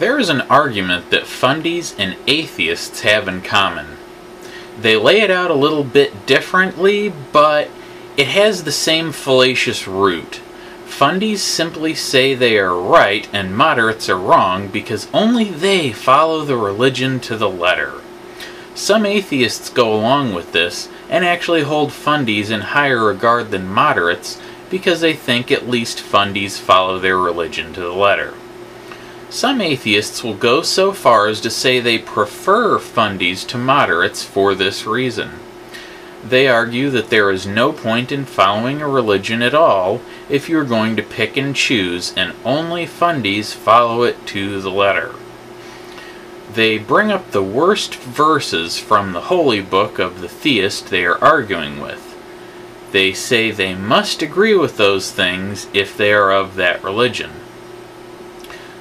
There is an argument that Fundies and atheists have in common. They lay it out a little bit differently, but it has the same fallacious root. Fundies simply say they are right and moderates are wrong because only they follow the religion to the letter. Some atheists go along with this and actually hold Fundies in higher regard than moderates because they think at least Fundies follow their religion to the letter. Some atheists will go so far as to say they prefer Fundies to moderates for this reason. They argue that there is no point in following a religion at all if you're going to pick and choose, and only Fundies follow it to the letter. They bring up the worst verses from the holy book of the theist they are arguing with. They say they must agree with those things if they are of that religion.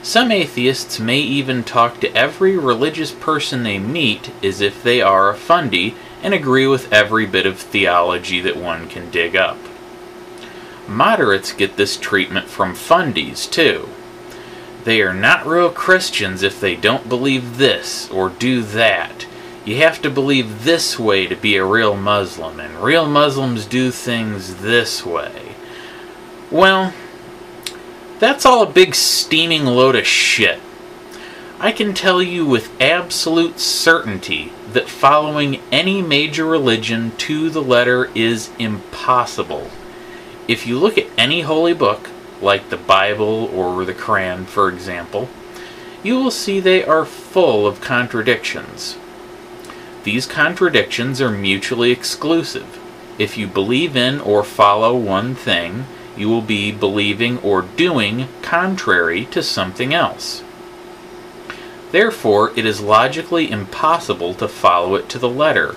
Some atheists may even talk to every religious person they meet as if they are a Fundie and agree with every bit of theology that one can dig up. Moderates get this treatment from Fundies too. They are not real Christians if they don't believe this or do that. You have to believe this way to be a real Muslim, and real Muslims do things this way. Well, that's all a big steaming load of shit. I can tell you with absolute certainty that following any major religion to the letter is impossible. If you look at any holy book, like the Bible or the Quran, for example, you will see they are full of contradictions. These contradictions are mutually exclusive. If you believe in or follow one thing, you will be believing or doing contrary to something else. Therefore, it is logically impossible to follow it to the letter,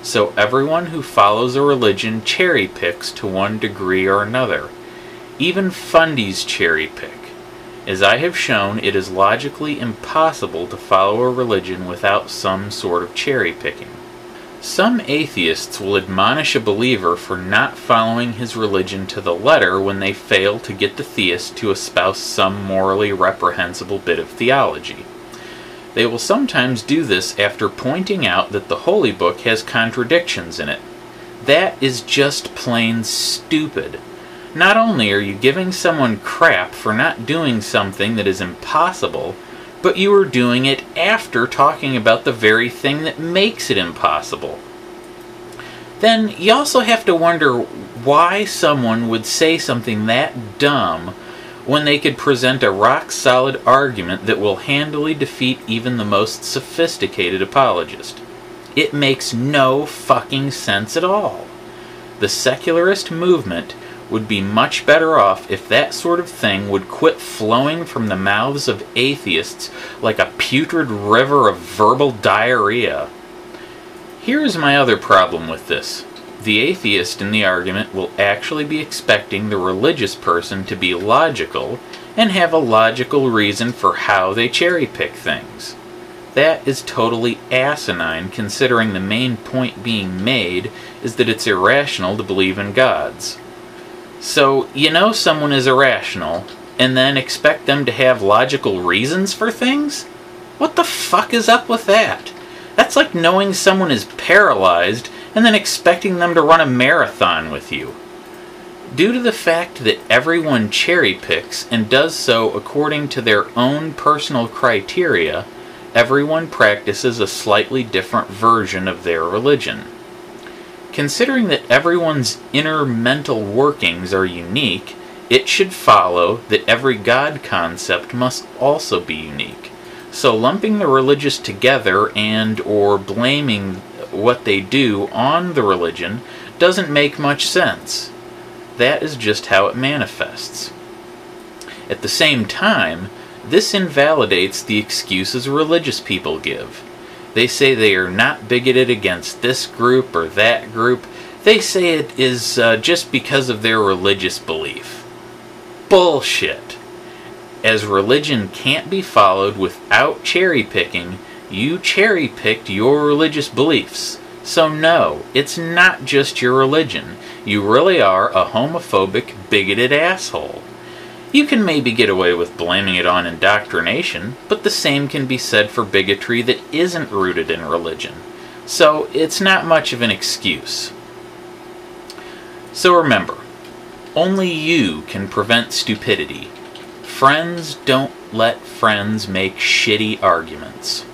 so everyone who follows a religion cherry-picks to one degree or another. Even Fundies cherry-pick. As I have shown, it is logically impossible to follow a religion without some sort of cherry-picking. Some atheists will admonish a believer for not following his religion to the letter when they fail to get the theist to espouse some morally reprehensible bit of theology. They will sometimes do this after pointing out that the holy book has contradictions in it. That is just plain stupid. Not only are you giving someone crap for not doing something that is impossible, but you are doing it after talking about the very thing that makes it impossible. Then you also have to wonder why someone would say something that dumb when they could present a rock-solid argument that will handily defeat even the most sophisticated apologist. It makes no fucking sense at all. The secularist movement would be much better off if that sort of thing would quit flowing from the mouths of atheists like a putrid river of verbal diarrhea. Here is my other problem with this. The atheist in the argument will actually be expecting the religious person to be logical and have a logical reason for how they cherry-pick things. That is totally asinine, considering the main point being made is that it's irrational to believe in gods. So, you know someone is irrational, and then expect them to have logical reasons for things? What the fuck is up with that? That's like knowing someone is paralyzed and then expecting them to run a marathon with you. Due to the fact that everyone cherry-picks and does so according to their own personal criteria, everyone practices a slightly different version of their religion. Considering that everyone's inner mental workings are unique, it should follow that every God concept must also be unique. So lumping the religious together and or blaming what they do on the religion doesn't make much sense. That is just how it manifests. At the same time, this invalidates the excuses religious people give. They say they are not bigoted against this group or that group. They say it is just because of their religious belief. Bullshit. As religion can't be followed without cherry-picking, you cherry-picked your religious beliefs. So no, it's not just your religion. You really are a homophobic, bigoted asshole. You can maybe get away with blaming it on indoctrination, but the same can be said for bigotry that isn't rooted in religion. So it's not much of an excuse. So remember, only you can prevent stupidity. Friends don't let friends make shitty arguments.